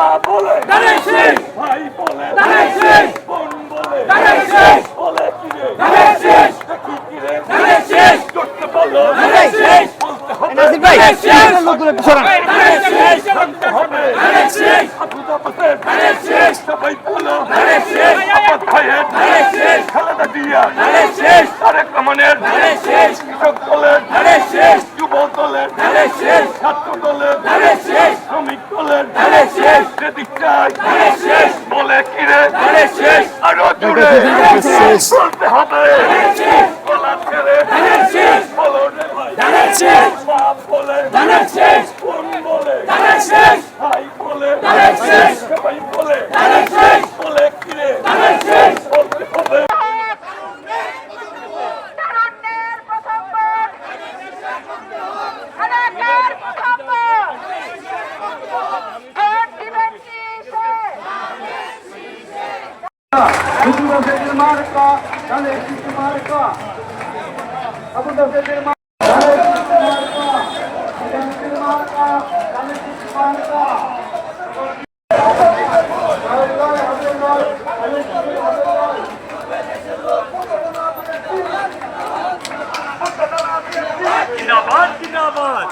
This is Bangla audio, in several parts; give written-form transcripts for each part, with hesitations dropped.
মা বলে ধানের শীষ, ভাই বলে ধানের শীষ, বোন বলে ধানের শীষ, বলে কিরে ধানের শীষ, দেখি কিরে ধানের শীষ, করতে বলো ধানের শীষ, বলতে হবে নাসির ভাই লোকগুলো একটু সরান। ধানের শীষ, করতে হবে ধানের শীষ, আবুদা বসে ধানের শীষ, সবাই বলো ধানের শীষ, আপাত ভাইয়ের ধানের শীষ, খালেদা জিয়া ধানের শীষ, তারেক রহমানের ধানের শীষ, কৃষক দলের ধানের শীষ, যুব দলের ধানের শীষ, ছাত্র দলের ধানের শীষ, শ্রমিক দলের ধানের শীষ, যেদিক চাই ধানের শীষ, বলে কিরে ধানের শীষ, আরো জুড়ে শেষ। বলতে হবে বলা ছেড়ে ধানের শীষ, বলো রে ভাই ধানের শীষ, বাপ বলে ধানের শীষ, বোন বলে ধানের শীষ, ভাই বলে ধানের শীষ, সবাই বলে ধানের শীষ, বলে কিরে ধানের শীষ, বলতে হবে তারুণ্যের প্রথম ভোট, এলাকার প্রথম ভোট, ভোট দিবেন কিসে? জিন্দাবাদ জিন্দাবাদ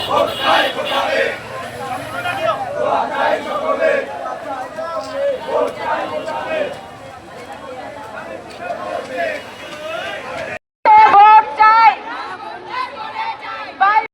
ভোট চাই